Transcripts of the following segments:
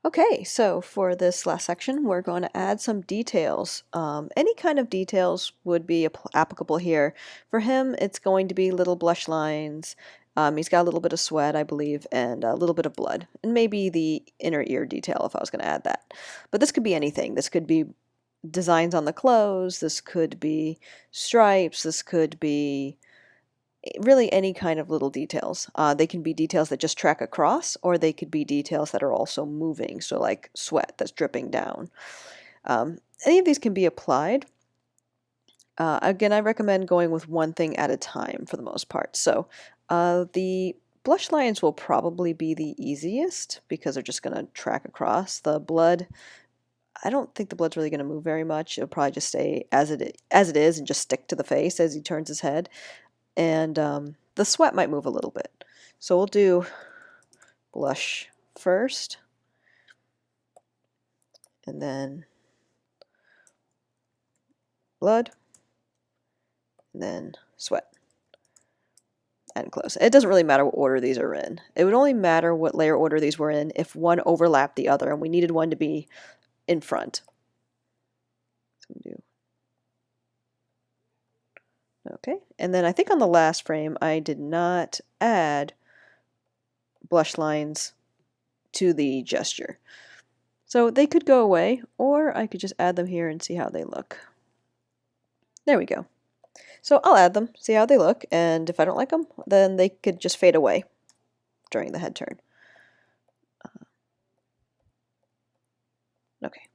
Okay, so for this last section, we're going to add some details. Any kind of details would be applicable here. For him, it's going to be little blush lines. He's got a little bit of sweat, I believe, and a little bit of blood, and maybe the inner ear detail if I was going to add that. But this could be anything. This could be designs on the clothes. This could be stripes. This could be really any kind of little details. They can be details that just track across, or they could be details that are also moving, so like sweat that's dripping down. Any of these can be applied. Again, I recommend going with one thing at a time for the most part. So the blush lines will probably be the easiest because they're just going to track across. The blood, I don't think the blood's really going to move very much. It'll probably just stay as it is and just stick to the face as he turns his head. And the sweat might move a little bit. So we'll do blush first, and then blood, and then sweat, and close. It doesn't really matter what order these are in. It would only matter what layer order these were in if one overlapped the other, and we needed one to be in front. So we do. Okay, and then I think on the last frame I did not add blush lines to the gesture. So they could go away, or I could just add them here and see how they look. There we go. So I'll add them, see how they look, and if I don't like them, then they could just fade away during the head turn. Okay,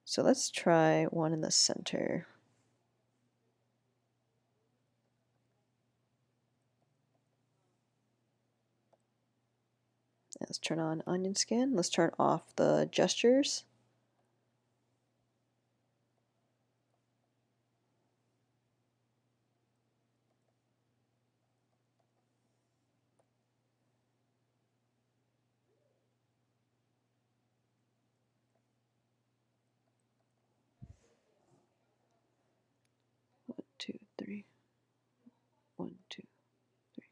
so let's try one in the center. Let's turn on onion skin. Let's turn off the gestures. One, two, three. 1, 2, 3.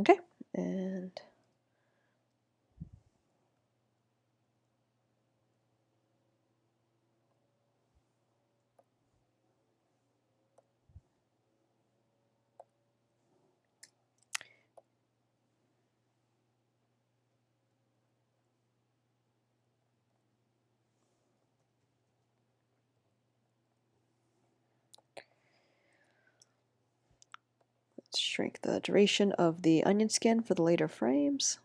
Okay, and let's shrink the duration of the onion skin for the later frames.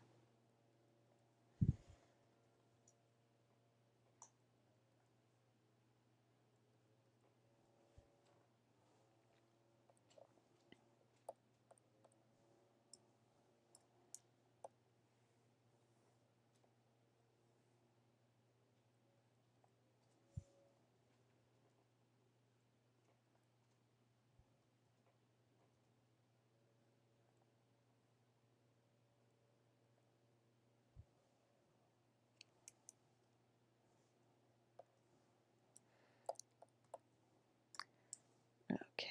Okay.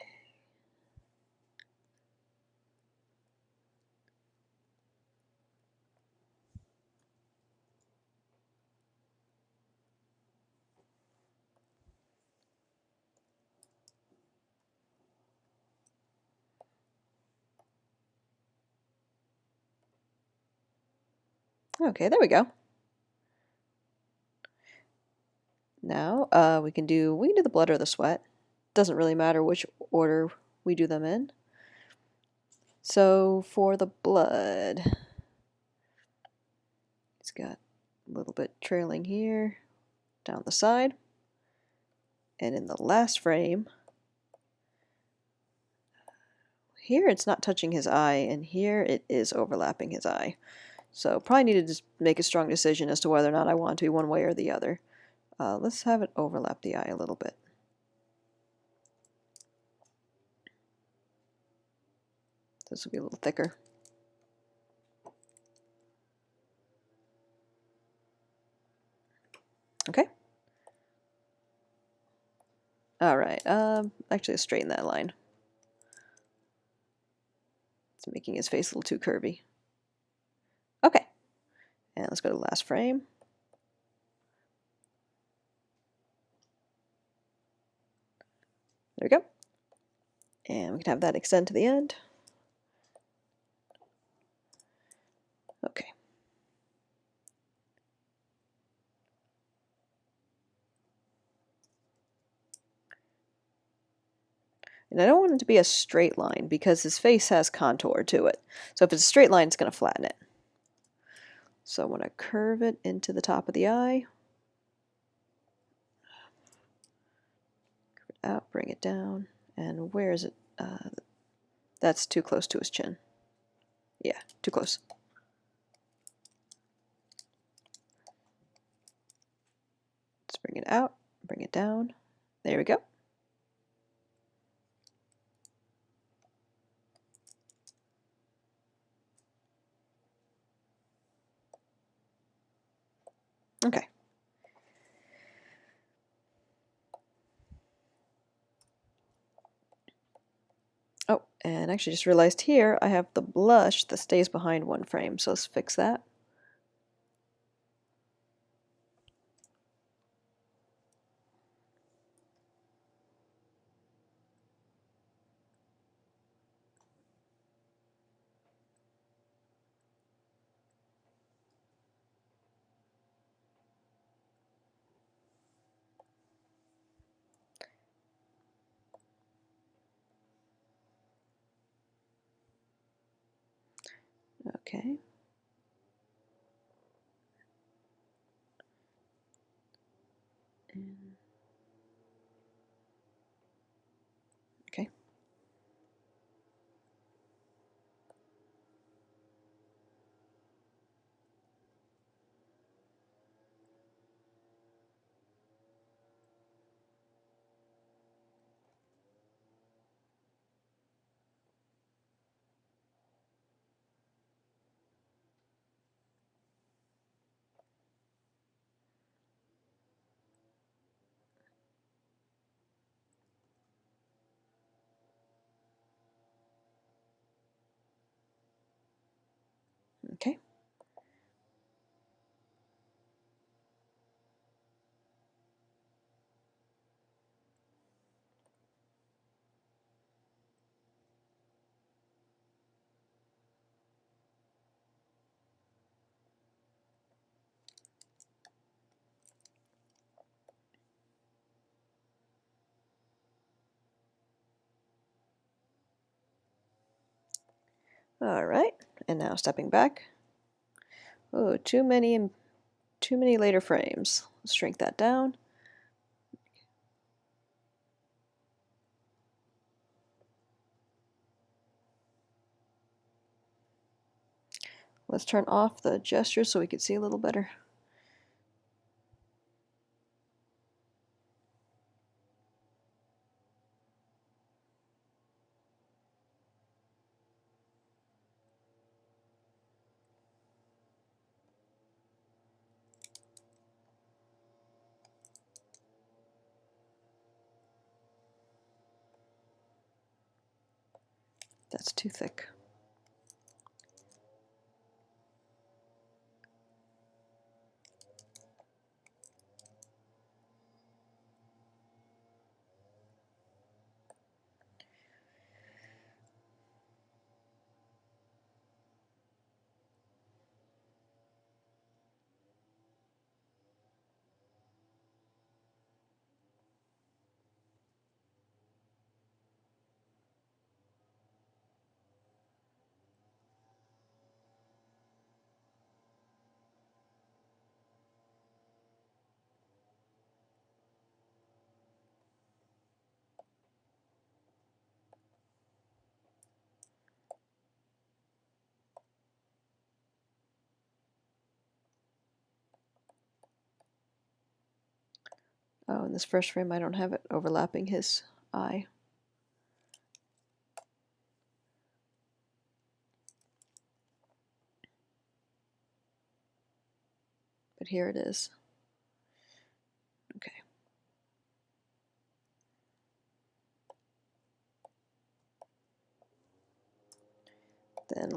Okay, there we go. Now we can do the blood or the sweat. Doesn't really matter which order we do them in. So for the blood, it's got a little bit trailing here, down the side, and in the last frame, here it's not touching his eye, and here it is overlapping his eye. So probably need to just make a strong decision as to whether or not I want to be one way or the other. Let's have it overlap the eye a little bit. This will be a little thicker. Okay. All right. Actually, let's straighten that line. It's making his face a little too curvy. Okay. And let's go to the last frame. There we go. And we can have that extend to the end. Okay. And I don't want it to be a straight line because his face has contour to it. So if it's a straight line, it's going to flatten it. So I want to curve it into the top of the eye. Curve it out, bring it down. And where is it? That's too close to his chin. Yeah, too close. Let's bring it out, bring it down. There we go. Okay. Oh, and actually just realized here I have the blush that stays behind one frame, so let's fix that. Okay. Okay. Okay. All right. And now stepping back. Oh, too many later frames. Let's shrink that down. Let's turn off the gesture so we can see a little better. That's too thick. Oh, in this first frame I don't have it overlapping his eye. but here it is. Okay. Then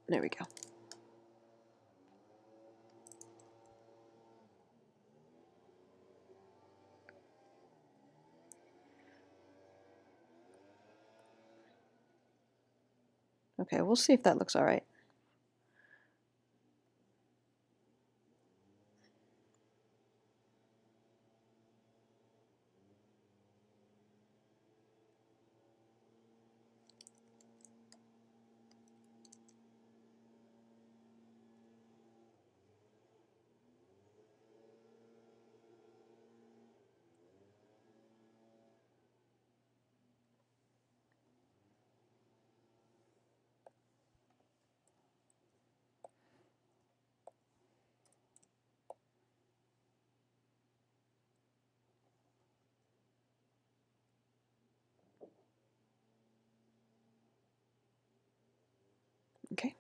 there we go. Okay, we'll see if that looks all right. Okay.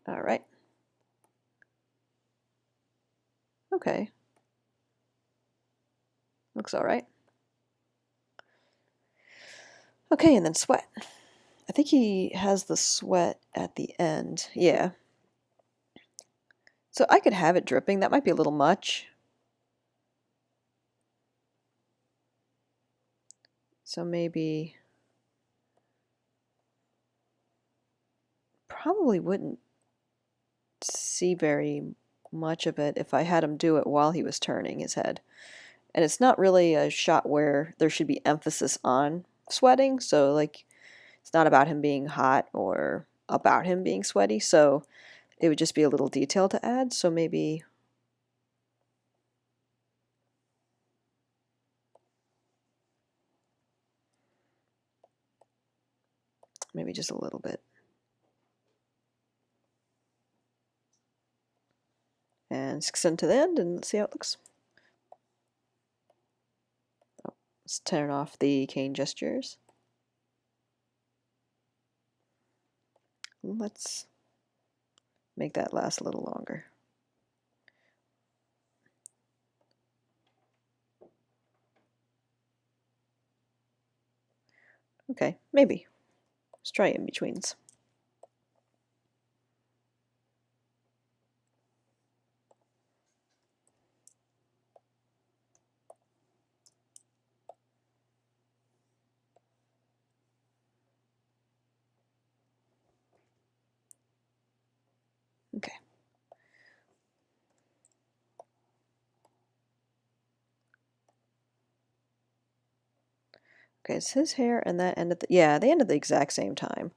All right. Okay. Looks all right. Okay, and then sweat. I think he has the sweat at the end. Yeah. So I could have it dripping. That might be a little much. So maybe probably wouldn't see very much of it if I had him do it while he was turning his head. And it's not really a shot where there should be emphasis on sweating, so like it's not about him being hot or about him being sweaty, so it would just be a little detail to add. So maybe just a little bit. And extend to the end and let's see how it looks. Oh, let's turn off the cane gestures. Let's make that last a little longer. Okay, maybe. Let's try in-betweens. Okay. Okay, it's his hair and that end at yeah, they end at the exact same time.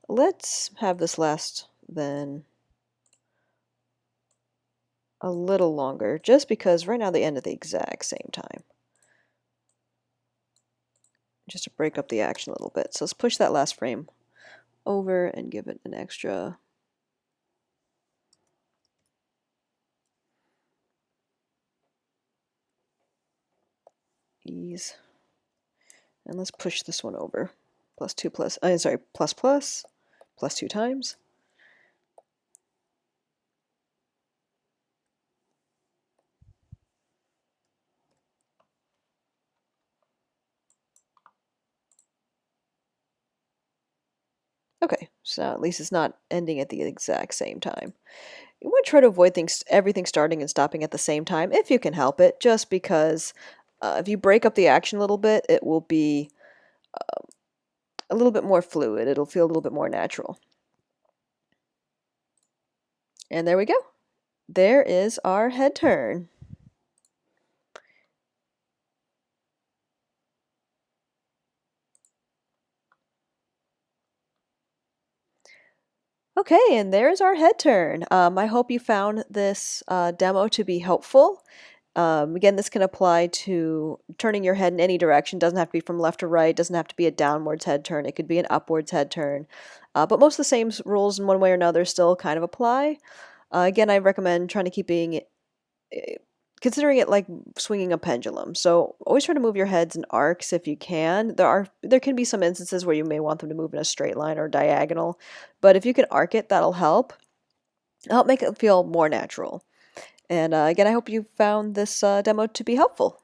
Let's have this last then a little longer, just because right now they end at the exact same time. Just to break up the action a little bit. So let's push that last frame over and give it an extra ease. And let's push this one over. Plus plus 2 times. Okay, so at least it's not ending at the exact same time. You want to try to avoid everything starting and stopping at the same time if you can help it, just because if you break up the action a little bit, it will be a little bit more fluid. It'll feel a little bit more natural. And there we go. There is our head turn. Okay, and there's our head turn. I hope you found this demo to be helpful. Again, this can apply to turning your head in any direction. Doesn't have to be from left to right. Doesn't have to be a downwards head turn. It could be an upwards head turn. But most of the same rules in one way or another still kind of apply. Again, I recommend trying to considering it like swinging a pendulum. So always try to move your heads in arcs if you can. There can be some instances where you may want them to move in a straight line or diagonal, but if you can arc it, that'll help make it feel more natural. And again, I hope you found this demo to be helpful.